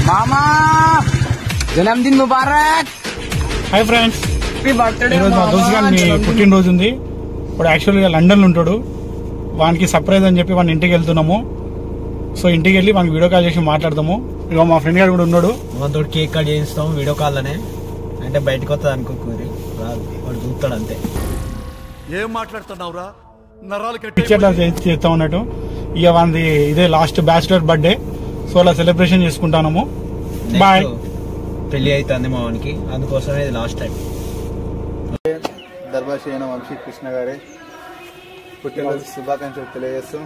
మామా జన్మదిన్ Mubarak. Hi friends, ఈరోజు మా దోస్త్ గారి పుట్టినరోజు ఉంది. ఇప్పుడు యాక్చువల్గా లండన్లో ఉంటాడు. వానికి సర్ప్రైజ్ అని చెప్పి వాని ఇంటికి వెళ్తున్నాము. సో ఇంటికి వెళ్ళి మనకి వీడియో కాల్ చేసి మాట్లాడతాము. ఇక మా ఫ్రెండ్ గారు కూడా ఉన్నాడు. మాతో కేక్ కట్ చేయిస్తాము వీడియో కాల్లోనే. అంటే బయటకు వస్తుంది అనుకోకూరి రాదు, వాడు చూస్తాడు అంతే. ఏం మాట్లాడుతున్నావురా? పిక్చర్లా చేస్తా ఉన్నట్టు. ఇక వాంది ఇదే లాస్ట్ బ్యాచిలర్ బర్త్డే. సో అలా సెలబ్రేషన్ చేసుకుంటాము. బాయ్. పెళ్లి అవుతుంది మా వానికి, అందుకోసమే ఇది లాస్ట్ టైం. దర్బాషేన వంశీ కృష్ణ గారి పుట్టినరోజు శుభాకాంక్షలు తెలియజేస్తూ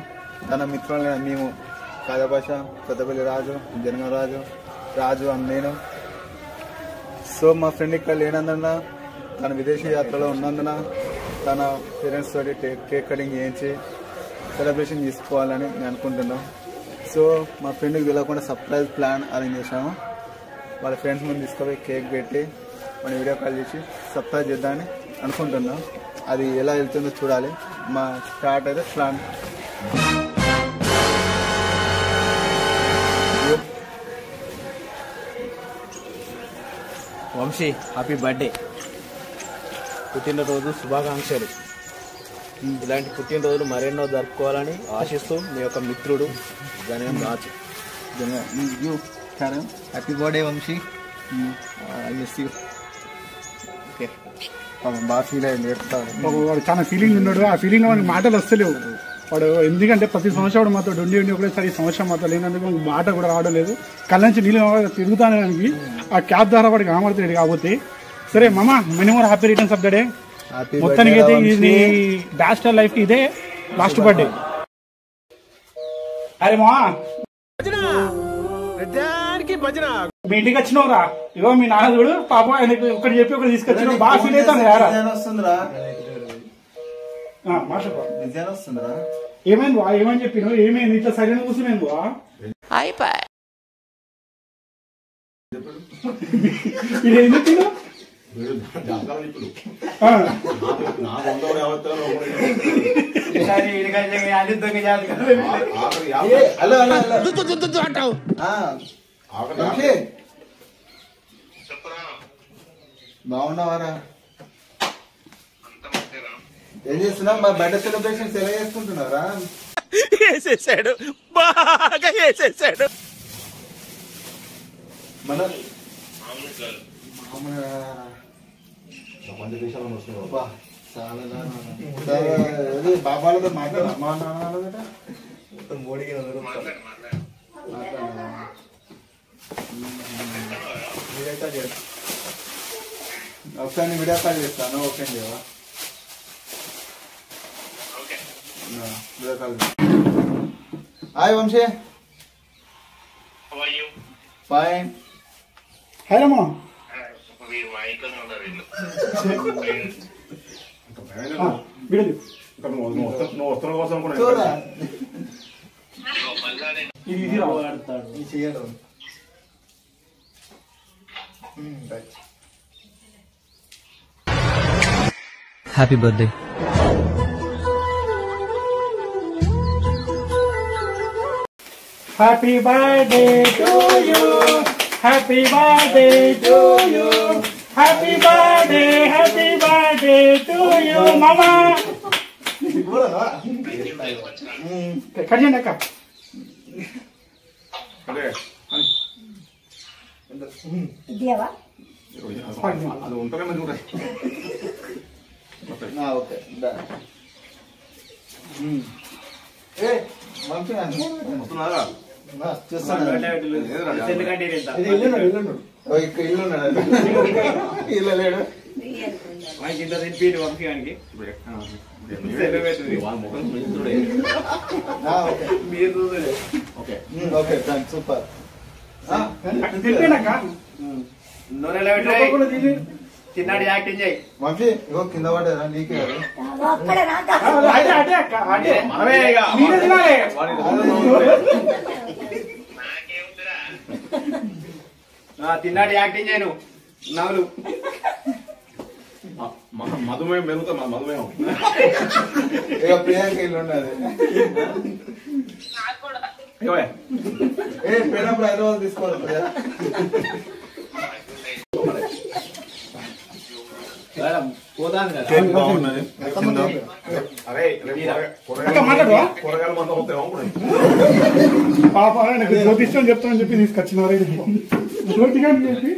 తన మిత్రులైన మేము కాదభాష, పెద్దపల్లి రాజు, జనగరాజు, రాజు అని నేను. సో మా ఫ్రెండ్ ఇక్కడ లేనందున, తన విదేశీ యాత్రలో ఉన్నందున తన పేరెంట్స్ తోటి కేక్ కటింగ్ చేయించి సెలబ్రేషన్ చేసుకోవాలని నేను అనుకుంటున్నాను. సో మా ఫ్రెండ్కి తెలియకుండా సర్ప్రైజ్ ప్లాన్ అరేంజ్ చేశాము. వాళ్ళ ఫ్రెండ్స్ ముందు తీసుకుపోయి కేక్ పెట్టి మన వీడియో కాల్ చేసి సర్ప్రైజ్ చేద్దామని అనుకుంటున్నాం. అది ఎలా వెళ్తుందో చూడాలి. మా స్టార్ట్ అయితే ప్లాన్. వంశీ హ్యాపీ బర్త్డే, పుట్టినరోజు శుభాకాంక్షలు. ఇలాంటి పుట్టినరోజులు మరెన్నో జరుపుకోవాలని ఆశిస్తూ మీ యొక్క మిత్రుడు Janagam Raju. Happy birthday Vamshi. I miss you. Okay, బాగా ఫీల్ అయ్యింది. వాడు చాలా ఫీలింగ్ ఉన్నాడు. ఆ ఫీలింగ్ మనకి మాటలు వస్తలేవు. వాడు ఎందుకంటే ప్రతి సంవత్సరం మాతో ఉండి ఒకటేసారి ఈ సంవత్సరం మాతో లేనందుకు మాట కూడా రావడం లేదు. కళ్ళ నుంచి నీళ్ళు తిరుగుతానికి ఆ క్యాబ్ ద్వారా వాడికి ఆమడుతాడు. కాబట్టి సరే మామ, minimum happy returns of the day. మొత్తానికి అయితే ఇది బ్యాచిలర్ లైఫ్ కి ఇదే లాస్ట్ బర్త్డే. అరే మా మీ ఇంటికి వచ్చినావురా, ఇగో మీ నాన్న చూడు పాప, ఆయనకి ఒకటి చెప్పి ఒకటి తీసుకొచ్చిన బాగా ఫీల్ అవుతాను. ఏమైంది బా, ఏమని చెప్పినావు? ఏమైంది ఇట్లా సరైన కూర్చునేందు బా? ఇది ఎందుకు తిను? బాగున్నావారా? ఏం చేస్తున్నావు? మా బర్త్డే సెలబ్రేషన్స్ ఎలా చేసుకుంటున్నారా? వేసేసాడు, బాగా వేసేసాడు. మన బాబాలతో మాట్లాడ, మా నాన్న ఒకసారి వీడియో కాల్ చేస్తాను. ఓకే చేయవా? Video call. Hi Vamshi. Fine. Hi అమ్మా. చూడా ఇది చేయడం. Happy birthday. Happy birthday to you, happy birthday to you, happy birthday to you మామా. కట్ చేయండి అక్క. ఓకే చూస్తాను. ఇక్కడ ఇల్లు ఉన్నాడు, ఇల్లు లేడు. Okay super. చిన్నాడు యాక్టింగ్ చేయి వంశీ. ఇగో కింద పడ్డారా? నీకే తిన్నాడు యాక్టింగ్ చేయను నవ్వులు. మధుమేహం పెరుగుతా, మధుమేహం. ఇక ప్రియాంక ఇల్లు ఉన్నది. పోయినప్పుడు హైదరాబాద్ తీసుకోవాలి. పోతాను కదా. కేక్ బాగున్నది. కూరగాయలు మొత్తం అవుతాయి. పాప నాకు జ్యోతిష్యం చెప్తానని చెప్పి తీసుకొచ్చిన జ్యోతిగా చెప్పి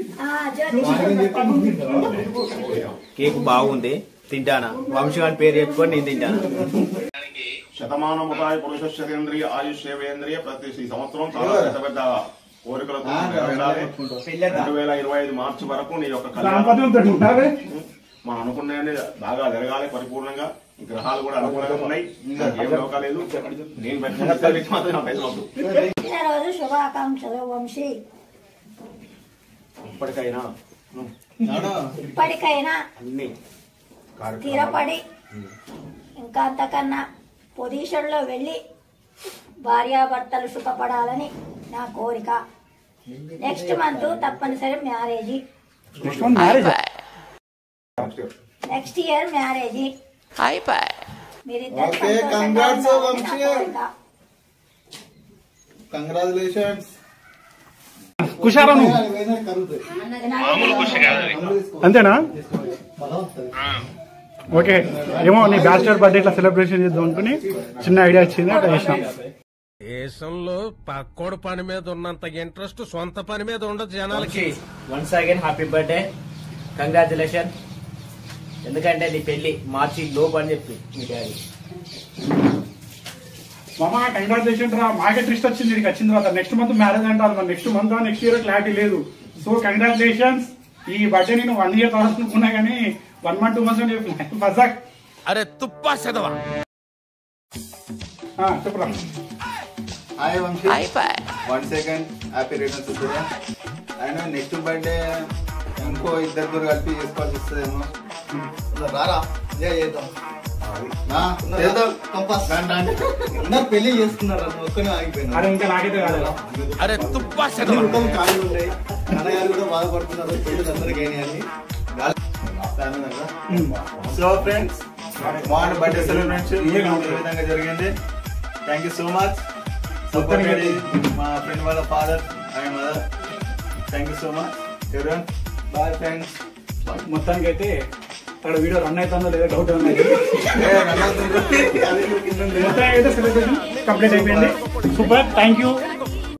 కేక్ బాగుంది, తింటానా. వంశగాని పేరు చెప్పుకొని నేను తింటాను. శతమానముదాయ పురుషేంద్రియ ఆయుష్యేంద్రియ ప్రతి సంవత్సరం చాలా పెద్ద పెద్ద కోరికలతో నెరవేరాలి. 2025 మార్చి వరకు నీ యొక్క కళ్యాణం మనం అనుకున్నాయని బాగా జరగాలి పరిపూర్ణంగా. ఈ గ్రహాలు కూడా అనుకూలంగా ఉన్నాయి. ఏం లోకాలేదు. నేను మాత్రం పైసలు వద్దు. రోజు శుభాకాంక్షలు వంశీ. ఇప్పటికైనా అన్ని స్థిరపడి ఇంకా అంతకన్నా పొజిషన్ లో వెళ్ళి భార్యాభర్తలు సుఖపడాలని నా కోరిక. నెక్స్ట్ మంత్ తప్పనిసరి మ్యారేజీ. Next year marriage. మీరిద్దరు కంగ్రాచులేషన్స్. కుషారా నువ్వు అంతేనా? ఓకే. ఏమో నీ బ్యాచిలర్ బర్త్డే ఇట్లా సెలబ్రేషన్ చేద్దాం అనుకుని చిన్న ఐడియా వచ్చింది, అట్లా చేసినాం. దేశంలో పక్కోడు పని మీద ఉన్నంత ఇంట్రెస్ట్ సొంత పని మీద ఉండదు జనాలకి. Once again happy birthday, congratulation. ఎందుకంటే నీ పెళ్లి మార్చి లోపు అని చెప్పి మీ డాడీ. మామ కంగ్రాచులేషన్ రా. మాకే ట్విస్ట్ వచ్చింది, నీకు వచ్చిన తర్వాత నెక్స్ట్ మంత్ మ్యారేజ్ అంటారు. మరి next month next year clarity లేదు. So congratulations. ఈ బర్త్డే నేను 1 year తర్వాత అనుకున్నా కానీ 1 month 2 months అని చెప్పి మజాక్. అరే తుప్పా చదవా చెప్పరా. Hi Vamshi. 1 second happy returns today. And next birthday ఇంకో 2 కలిపి చేసుకోవాల్సి వస్తుందేమో. రారా చేద్దాం. పెళ్లి చేసుకున్నారు ఒక్కనే ఆగిపోయినా. అరే ఇంకా నాకైతే కాదు. అరే తుప్పా చదవా ఖాళీ ఉన్నాయి. నాన్నగారు కూడా బాధపడుతున్నారు పెళ్లి అందరికీ అని. So friends, morning birthday celebration ఈ విధంగా జరిగింది. Thank you so much. మా ఫ్రెండ్ వాళ్ళ father and mother, thank you so much everyone. Bye friends. మొత్తానికి అయితే అక్కడ వీడియో రన్ అవుతుందో లేదా డౌట్ ఉన్నాయి. మొత్తానికి అయితే సెలబ్రేషన్ కంప్లీట్ అయిపోయింది. Super, thank you.